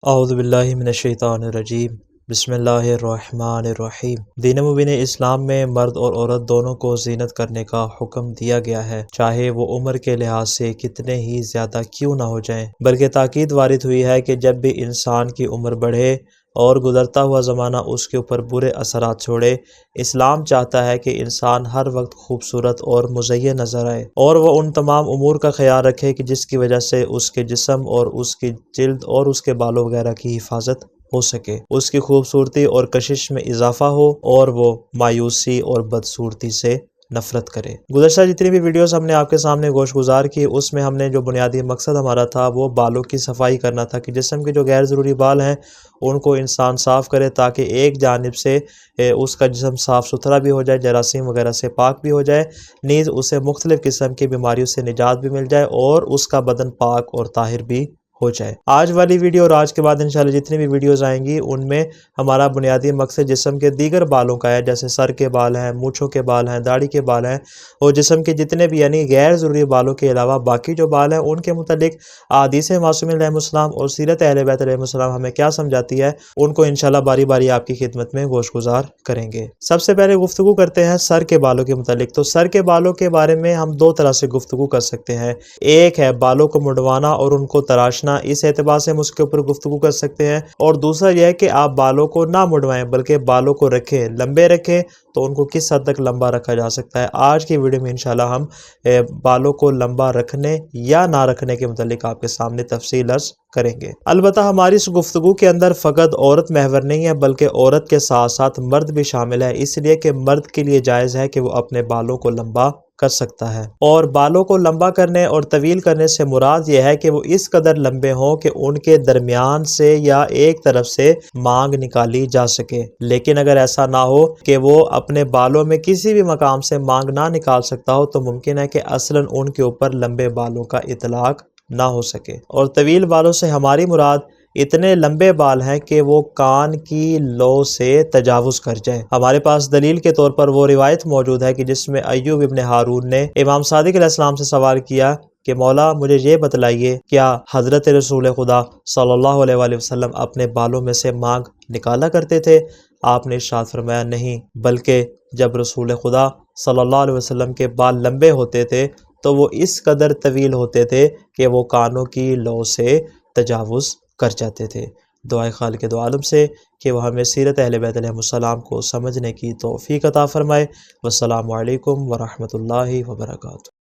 اعوذ باللہ من الشیطان الرجیم بسم اللہ الرحمن الرحیم۔ دین مبین اسلام میں مرد اور عورت دونوں کو زینت کرنے کا حکم دیا گیا ہے، چاہے وہ عمر کے لحاظ سے کتنے ہی زیادہ کیوں نہ ہو جائیں، بلکہ تاکید وارد ہوئی ہے کہ جب بھی انسان کی عمر بڑھے اور گزرتا ہوا زمانہ اس کے اوپر برے اثرات چھوڑے، اسلام چاہتا ہے کہ انسان ہر وقت خوبصورت اور مزین نظر آئے، اور وہ ان تمام امور کا خیال رکھے کہ جس کی وجہ سے اس کے جسم اور اس کی جلد اور اس کے بالوں وغیرہ کی حفاظت ہو سکے، اس کی خوبصورتی اور کشش میں اضافہ ہو، اور وہ مایوسی اور بدصورتی سے نفرت کرے۔ گزشتہ جتنی بھی ویڈیوز ہم نے آپ کے سامنے گوش گزار کی، اس میں ہم نے جو بنیادی مقصد ہمارا تھا وہ بالوں کی صفائی کرنا تھا، کہ جسم کے جو غیر ضروری بال ہیں ان کو انسان صاف کرے، تاکہ ایک جانب سے اس کا جسم صاف ستھرا بھی ہو جائے، جراثیم وغیرہ سے پاک بھی ہو جائے، نیز اسے مختلف قسم کی بیماریوں سے نجات بھی مل جائے، اور اس کا بدن پاک اور طاہر بھی ہو جائے۔ آج والی ویڈیو اور آج کے بعد انشاءاللہ جتنی بھی ویڈیوز آئیں گی ان میں ہمارا بنیادی مقصد جسم کے دیگر بالوں کا ہے، جیسے سر کے بال ہیں، مونچھوں کے بال ہیں، داڑھی کے بال ہیں، اور جسم کے جتنے بھی یعنی غیر ضروری بالوں کے علاوہ باقی جو بال ہیں ان کے متعلق احادیث معصومین علیہ السلام اور سیرت اہل بیت علیہ السلام ہمیں کیا سمجھاتی ہے، ان کو انشاءاللہ باری باری آپ کی خدمت میں گوش گزار کریں گے۔ سب سے پہلے گفتگو کرتے ہیں سر کے بالوں کے متعلق۔ تو سر کے بالوں کے بارے میں ہم دو طرح سے گفتگو کر سکتے ہیں، ایک ہے بالوں کو منڈوانا اور ان کو تراشنا، اس اعتبار سے ہم اس کے اوپر گفتگو کر سکتے ہیں، اور دوسرا یہ ہے کہ آپ بالوں کو نہ منڈوائیں بلکہ بالوں کو رکھیں، لمبے رکھیں، تو ان کو کس حد تک لمبا رکھا جا سکتا ہے۔ آج کی ویڈیو میں انشاءاللہ ہم بالوں کو لمبا رکھنے یا نہ رکھنے کے متعلق آپ کے سامنے تفصیل عرض کریں گے۔ البتہ ہماری اس گفتگو کے اندر فقط عورت محور نہیں ہے، بلکہ عورت کے ساتھ ساتھ مرد بھی شامل ہے، اس لیے کہ مرد کے لیے جائز ہے کہ وہ اپنے بالوں کو لمبا کر سکتا ہے، اور بالوں کو لمبا کرنے اور طویل کرنے سے مراد یہ ہے کہ وہ اس قدر لمبے ہوں کہ ان کے درمیان سے یا ایک طرف سے مانگ نکالی جا سکے۔ لیکن اگر ایسا نہ ہو کہ وہ اپنے بالوں میں کسی بھی مقام سے مانگ نہ نکال سکتا ہو، تو ممکن ہے کہ اصلاً ان کے اوپر لمبے بالوں کا اطلاق نہ ہو سکے۔ اور طویل بالوں سے ہماری مراد اتنے لمبے بال ہیں کہ وہ کان کی لو سے تجاوز کر جائیں۔ ہمارے پاس دلیل کے طور پر وہ روایت موجود ہے کہ جس میں ایوب ابن ہارون نے امام صادق علیہ السلام سے سوال کیا کہ مولا مجھے یہ بتلائیے، کیا حضرت رسول خدا صلی اللہ علیہ وآلہ وسلم اپنے بالوں میں سے مانگ نکالا کرتے تھے؟ آپ نے ارشاد فرمایا نہیں، بلکہ جب رسول خدا صلی اللہ علیہ وسلم کے بال لمبے ہوتے تھے تو وہ اس قدر طویل ہوتے تھے کہ وہ کانوں کی لو سے تجاوز کر جاتے تھے۔ دعائے خالق دو عالم سے کہ وہ ہمیں سیرت اہل بیت علیہ السلام کو سمجھنے کی توفیق عطا فرمائے۔ والسلام علیکم ورحمۃ اللہ وبرکاتہ۔